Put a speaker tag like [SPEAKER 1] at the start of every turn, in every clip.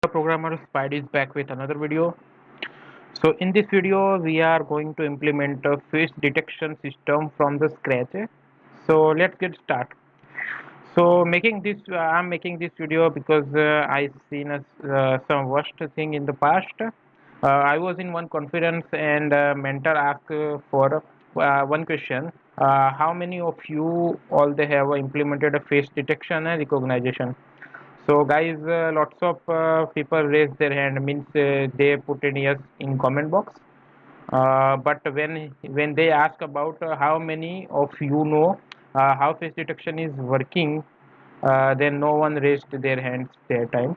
[SPEAKER 1] Programmer Spidey is back with another video. So in this video we are going to implement a face detection system from the scratch. So let's get started. So making this I'm making this video because I seen some worst thing in the past. I was in one conference and mentor asked for one question. How many of you all they have implemented a face detection and recognition? So guys, lots of people raise their hand, means they put in yes in comment box. But when they ask about how many of you know how face detection is working, then no one raised their hands that time.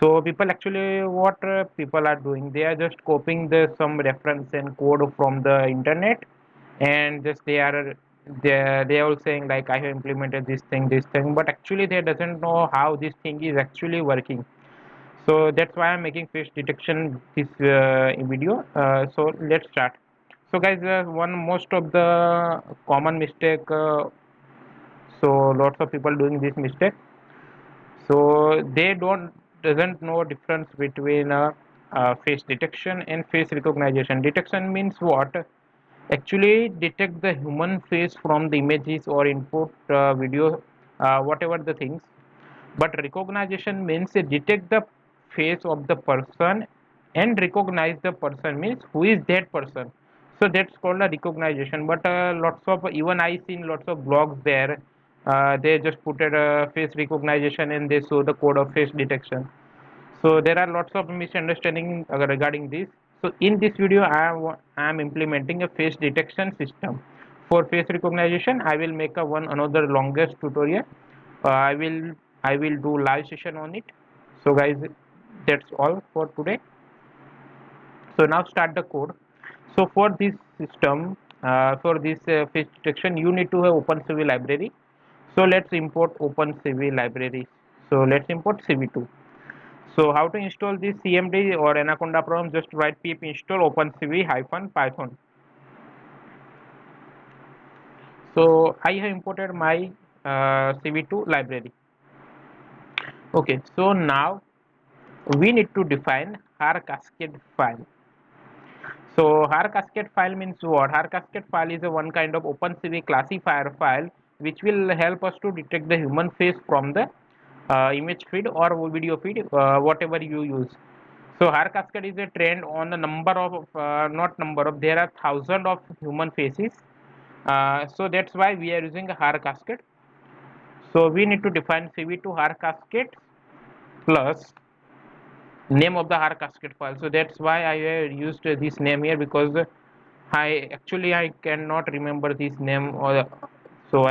[SPEAKER 1] So people actually what people are doing, they are just copying the some reference and code from the internet, and just they are all saying like I have implemented this thing, but actually they doesn't know how this thing is actually working. So that's why I'm making face detection this video. So let's start. So guys, one most of the common mistake. So lots of people doing this mistake. So they don't doesn't know difference between face detection and face recognition. Detection means what? Actually detect the human face from the images or input video, whatever the things. But recognition means detect the face of the person and recognize the person, means who is that person. So that's called a recognition. But lots of, even I seen lots of blogs there, they just put a face recognition and they show the code of face detection. So there are lots of misunderstanding regarding this. So in this video I am implementing a face detection system. For face recognition I will make a one another longest tutorial. Uh, i will i will do live session on it. So guys, that's all for today. So now start the code. So for this system, for this face detection, you need to have OpenCV library. So let's import OpenCV library. So let's import CV2. So how to install this CMD or Anaconda program? Just write pip install OpenCV hyphen Python. So I have imported my CV2 library. Okay, so now we need to define har cascade file. So har cascade file means what? Har cascade file is a one kind of OpenCV classifier file which will help us to detect the human face from the image feed or video feed, whatever you use. So har cascade is a trend on the number of, not number of, there are thousands of human faces. So that's why we are using a har cascade. So we need to define CV2 har cascade plus name of the har cascade file. So that's why I used this name here, because I cannot remember this name, or so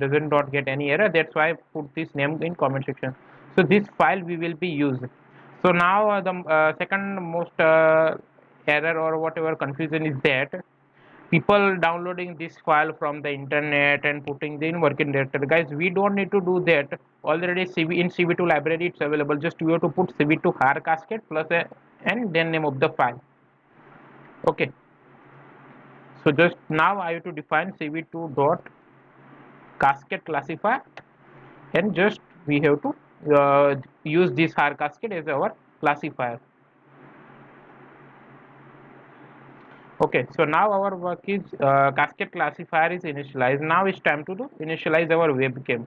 [SPEAKER 1] doesn't not get any error. That's why I put this name in comment section. So this file we will be used. So now the second most error or whatever confusion is that people downloading this file from the internet and putting the in working directory. Guys, we don't need to do that. Already in CV2 library it's available. Just you have to put CV2 har cascade plus a, and then name of the file. Okay, so just now I have to define CV2 dot cascade classifier, and just we have to use this har cascade as our classifier. Okay, so now our work is cascade classifier is initialized. Now it's time to do initialize our webcam.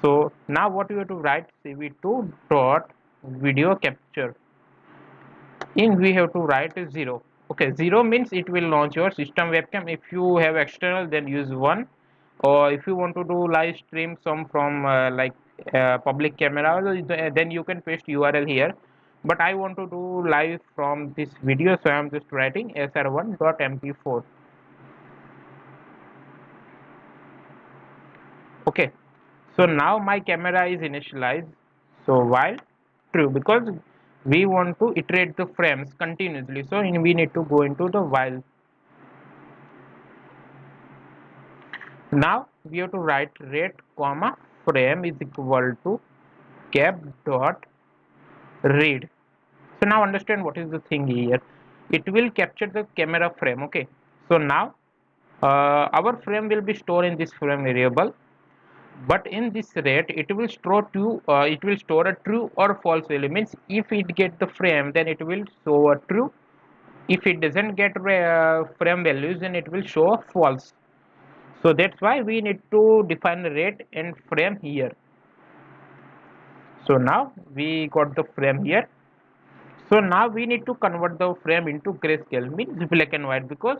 [SPEAKER 1] So now what you have to write, CV2 dot video capture. In we have to write 0. Okay, 0 means it will launch your system webcam. If you have external, then use 1. Or if you want to do live stream some from public camera, then you can paste URL here. But I want to do live from this video, so I am just writing sr1.mp4. Okay, so now my camera is initialized. So while true, because we want to iterate the frames continuously, so we need to go into the while. Now we have to write rate comma frame is equal to cap dot read. So now understand what is the thing here. It will capture the camera frame. Okay, so now our frame will be stored in this frame variable. but in this rate it will store a true or false value. Means if it get the frame, then it will show a true. If it doesn't get frame values, then it will show a false. So that's why we need to define rate and frame here. So now we got the frame here. So now we need to convert the frame into grayscale, means black and white, because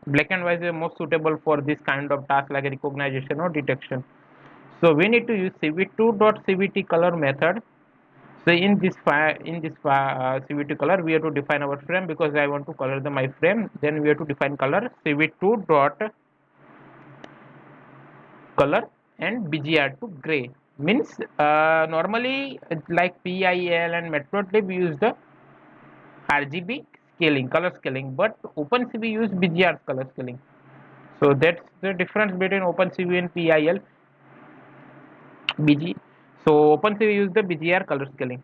[SPEAKER 1] black and white is most suitable for this kind of task like recognition or detection. So we need to use cv2.cvt color method. So cvt color, we have to define our frame, because I want to color my frame. Then we have to define color cv2 dot color and bgr to gray. Means normally like PIL and Matplotlib use the RGB scaling, color scaling, but OpenCV use BGR color scaling. So that's the difference between OpenCV and PIL, BG. So OpenCV use the BGR color scaling.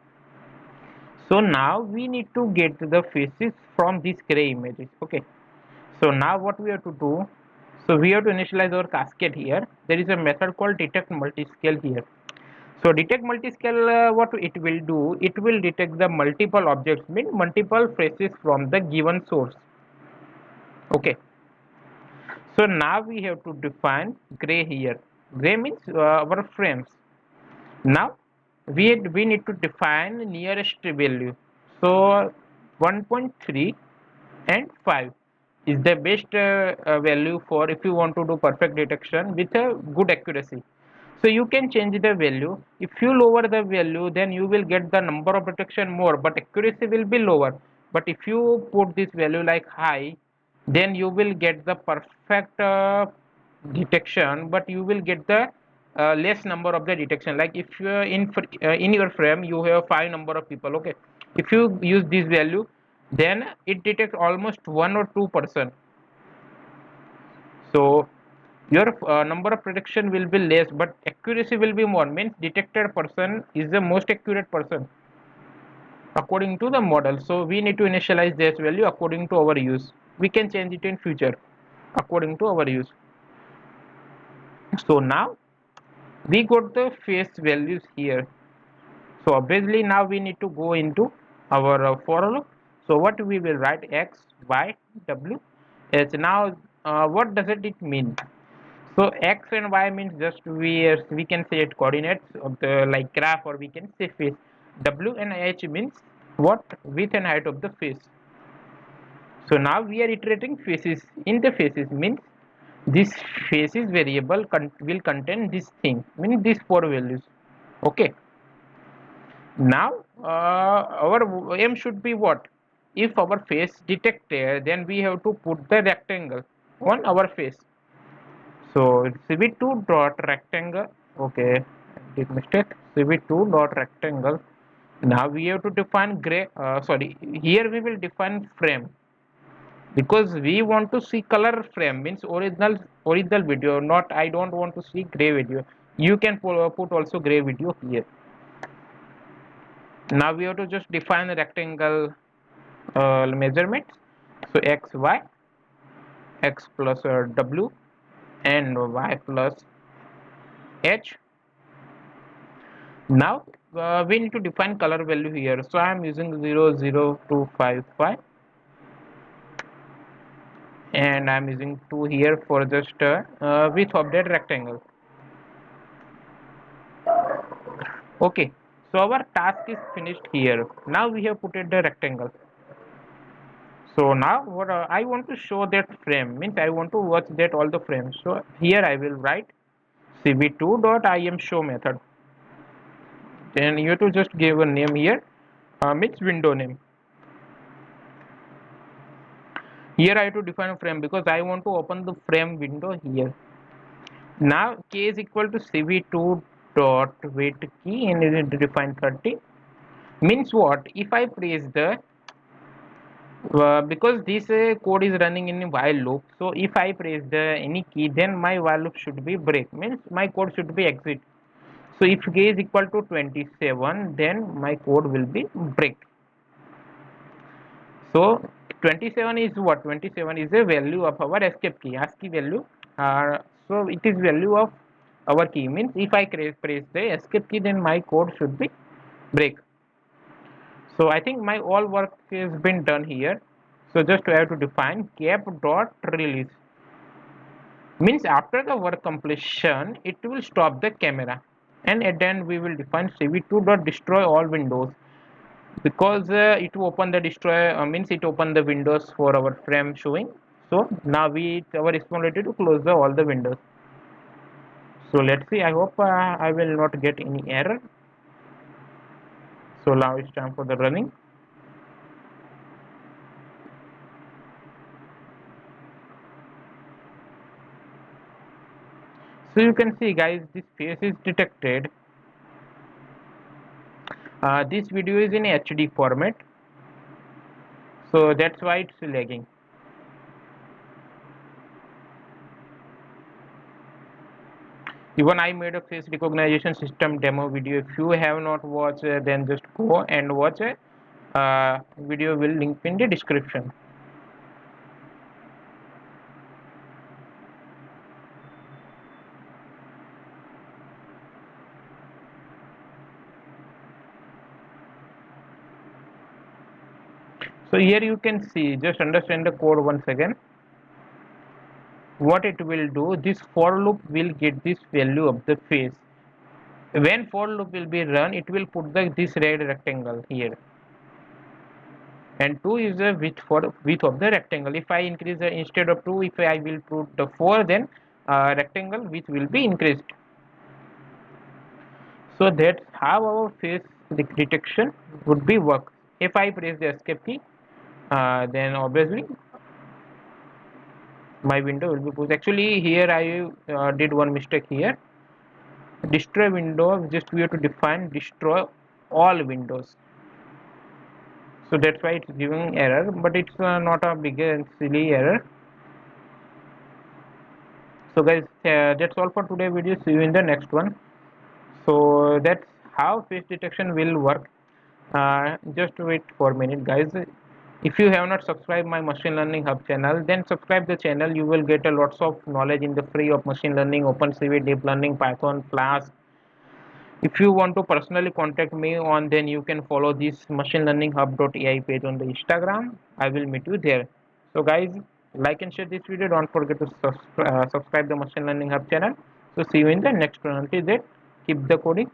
[SPEAKER 1] So now we need to get the faces from these gray images. Okay. So now what we have to do? So we have to initialize our cascade here. There is a method called detect multiscale here. So detect multiscale, what it will do? It will detect the multiple objects, mean multiple faces from the given source. Okay. So now we have to define gray here. Gray means our frames. Now we need to define nearest value. So 1.3 and 5 is the best value for if you want to do perfect detection with a good accuracy. So you can change the value. If you lower the value, then you will get the number of detection more, but accuracy will be lower. But if you put this value like high, then you will get the perfect detection, but you will get the less number of the detection. Like if you in your frame you have 5 number of people. Okay, if you use this value, then it detects almost 1 or 2%. So your number of prediction will be less, but accuracy will be more. Means detected person is the most accurate person according to the model. So we need to initialize this value according to our use. We can change it in future according to our use. So now we got the face values here. So obviously now we need to go into our for loop. So what we will write x, y, w, h. Now what does it mean? So x and y means just we can say it coordinates of the like graph, or we can say face. W and h means what? Width and height of the face. So now we are iterating faces. In the faces means this faces variable will contain this thing, means these 4 values. Okay. Now our aim should be what? If our face detected, then we have to put the rectangle on our face. So cv2 dot rectangle. Okay, did mistake. cv2 dot rectangle. Now we have to define gray. Sorry, here we will define frame, because we want to see color frame, means original video. Not, I don't want to see gray video. You can put also gray video here. Now we have to just define the rectangle measurements. So x y, x plus w, and y plus h. Now we need to define color value here. So I am using 00255, and I am using 2 here for just width of that rectangle. Okay, so our task is finished here. Now we have put it the rectangle. So now what I want to show that frame, means I want to watch that all the frames. So here I will write cv2.imShow method. Then you have to just give a name here, means window name. Here I have to define a frame because I want to open the frame window here. Now k is equal to cv2 dot wait key, and you need to define 30. Means what? If I press the because this code is running in a while loop, so if I press the any key, then my while loop should be break, means my code should be exit. So if k is equal to 27, then my code will be break. So 27 is what? 27 is a value of our escape key, ASCII value. So it is value of our key. Means if I press the escape key, then my code should be break. So I think my all work has been done here. So just I have to define cap dot release. Means after the work completion, it will stop the camera. And at the end we will define cv2 dot destroy all windows, because it will open the destroy means it open the windows for our frame showing. So now it's our responsibility to close all the windows. So let's see. I hope I will not get any error. So now it's time for the running. So you can see guys, this face is detected. This video is in HD format, so that's why it's lagging. Even I made a face recognition system demo video. If you have not watched, then just go and watch it. Video will link in the description. So here you can see, just understand the code once again. What it will do, this for loop will get this value of the face. When for loop will be run, it will put this red rectangle here, and 2 is the width of the rectangle. If I increase instead of 2, if I will put the 4, then rectangle width will be increased. So that's how our face detection would be work. If I press the escape key, then obviously my window will be pushed. Actually here I did one mistake here. Destroy window, just we have to define destroy all windows. So that's why it's giving error, but it's not a big and silly error. So guys, that's all for today video. See you in the next one. So that's how face detection will work. Just wait for a minute guys. If you have not subscribed my machine learning hub channel, then subscribe the channel. You will get a lots of knowledge in the free of machine learning, OpenCV, deep learning, Python, Flask. If you want to personally contact me on, then you can follow this machine learning hub.ai page on the Instagram. I will meet you there. So guys, like and share this video. Don't forget to subscribe the machine learning hub channel. So see you in the next one. Until then, keep the coding.